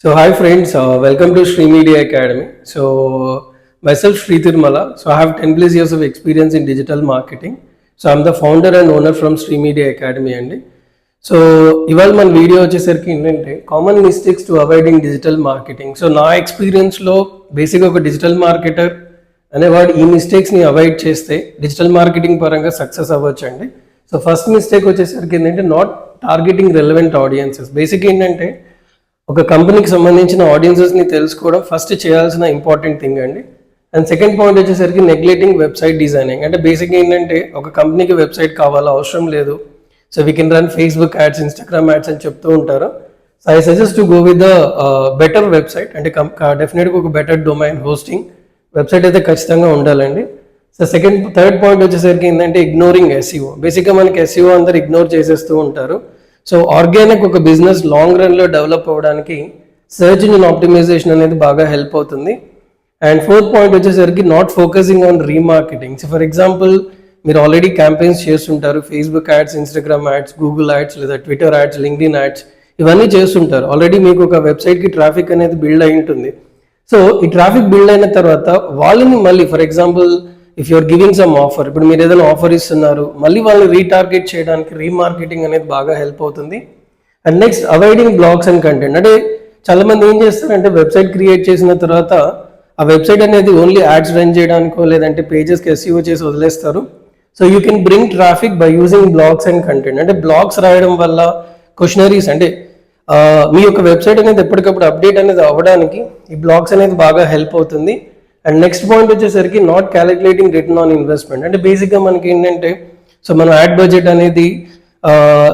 So hi friends, welcome to Sri Media Academy. So myself Sri Tirumala. So I have 10 plus years of experience in digital marketing. So I'm the founder and owner from Sri Media Academy అండి. So ఇవాళ మన video వచ్చేసరికి ఏంటంటే common mistakes to avoid in digital marketing. So నా ఎక్స్పీరియన్స్లో బేసిక్గా ఒక digital marketer అనేవాడు ఈ మిస్టేక్స్ని అవాయిడ్ చేస్తే డిజిటల్ మార్కెటింగ్ పరంగా సక్సెస్ అవ్వచ్చండి. సో ఫస్ట్ మిస్టేక్ వచ్చేసరికి ఏంటంటే not targeting relevant audiences. Basic ఏంటంటే ఒక కంపెనీకి సంబంధించిన ఆడియన్సెస్ని తెలుసుకోవడం ఫస్ట్ చేయాల్సిన ఇంపార్టెంట్ థింగ్ అండి. అండ్ సెకండ్ పాయింట్ వచ్చేసరికి నెగ్లెక్టింగ్ వెబ్సైట్ డిజైనింగ్. అంటే బేసిక్ ఏంటంటే ఒక కంపెనీకి వెబ్సైట్ కావాలా, అవసరం లేదు, so we can run Facebook ads, Instagram ads అని చెప్తూ ఉంటారు. So I suggest to go with the better website. అంటే డెఫినెట్గా ఒక బెటర్ డొమైన్ హోస్టింగ్ వెబ్సైట్ అయితే ఖచ్చితంగా ఉండాలండి. సో థర్డ్ పాయింట్ వచ్చేసరికి ఏంటంటే ఇగ్నోరింగ్ ఎస్ఈఓ. బేసిక్గా మనకి ఎస్ఈఓ అందరు ఇగ్నోర్ చేసేస్తూ ఉంటారు. సో ఆర్గానిక్ ఒక బిజినెస్ లాంగ్ రన్లో డెవలప్ అవ్వడానికి సెర్చ్ ఇంజిన్ ఆప్టిమైజేషన్ అనేది బాగా హెల్ప్ అవుతుంది. అండ్ ఫోర్త్ పాయింట్ వచ్చేసరికి not focusing on remarketing. So for example మీరు ఆల్రెడీ క్యాంపెయిన్స్ చేస్తుంటారు, Facebook ads, Instagram ads, Google ads లేదా ట్విట్టర్ యాడ్స్, లింక్డ్ఇన్ యాడ్స్ ఇవన్నీ చేస్తుంటారు. ఆల్రెడీ మీకు ఒక వెబ్సైట్కి ట్రాఫిక్ అనేది బిల్డ్ అయి ఉంటుంది. సో ఈ ట్రాఫిక్ బిల్డ్ అయిన తర్వాత వాళ్ళని మళ్ళీ for example if you're giving some offer, ఇప్పుడు మీరు ఏదైనా ఆఫర్ ఇస్తున్నారు, మళ్ళీ వాళ్ళని రీటార్గెట్ చేయడానికి రీమార్కెటింగ్ అనేది బాగా హెల్ప్ అవుతుంది. And next avoiding blogs and content. అంటే చాలా మంది ఏం చేస్తారంటే వెబ్సైట్ క్రియేట్ చేసిన తర్వాత ఆ వెబ్సైట్ అనేది ఓన్లీ యాడ్స్ రన్ చేయడానికో లేదంటే పేజెస్కి ఎస్ఈఓ చేసి వదిలేస్తారు. So you can bring traffic by using blogs and content. అంటే బ్లాగ్స్ రాయడం వల్ల క్వశ్చనరీస్, అంటే మీ యొక్క వెబ్సైట్ అనేది ఎప్పటికప్పుడు అప్డేట్ అనేది అవ్వడానికి ఈ బ్లాగ్స్ అనేది బాగా హెల్ప్ అవుతుంది. అండ్ నెక్స్ట్ పాయింట్ వచ్చేసరికి not calculating return on investment. అంటే బేసిక్గా మనకి ఏంటంటే సో మనం యాడ్ బడ్జెట్ అనేది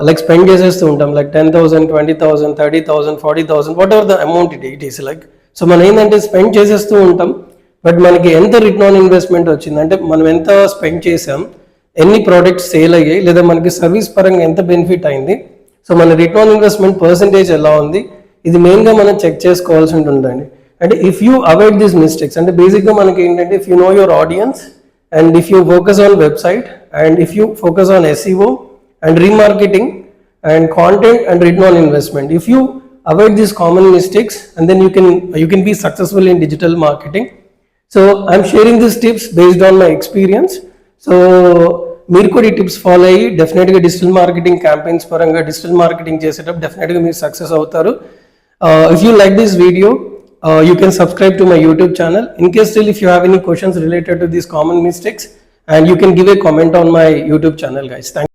లైక్ స్పెండ్ చేసేస్తూ ఉంటాం, like 10,000, 20,000, 30,000, 40,000 what ever the amount it is like. So మనం ఏంటంటే స్పెండ్ చేసేస్తూ ఉంటాం, బట్ మనకి ఎంత రిటర్న్ ఆన్ ఇన్వెస్ట్మెంట్ వచ్చింది, అంటే మనం ఎంత స్పెండ్ చేసాం, ఎన్ని ప్రోడక్ట్స్ సేల్ అయ్యాయి, లేదా మనకి సర్వీస్ పరంగా ఎంత బెనిఫిట్ అయింది, సో మన రిటర్న్ ఆన్ ఇన్వెస్ట్మెంట్ పర్సంటేజ్ ఎలా ఉంది, ఇది మెయిన్గా మనం చెక్ చేసుకోవాల్సి ఉంటుందండి. అంటే if you avoid these mistakes, అంటే బేసిక్గా మనకి ఏంటంటే if you know your audience and if you focus on website and if you focus on SEO and remarketing and content and return on investment, if you avoid these common mistakes and then you can be successful in digital marketing. So I'm sharing these tips based on my experience. So మీరు కూడా ఈ tips follow అయ్యి డెఫినెట్గా digital marketing campaigns పరంగా digital marketing చేసేటప్పుడు డెఫినెట్గా మీరు success అవుతారు. If you like this video you can subscribe to my YouTube channel. In case still if you have any questions related to these common mistakes, and you can give a comment on my YouTube channel, guys. Thank you.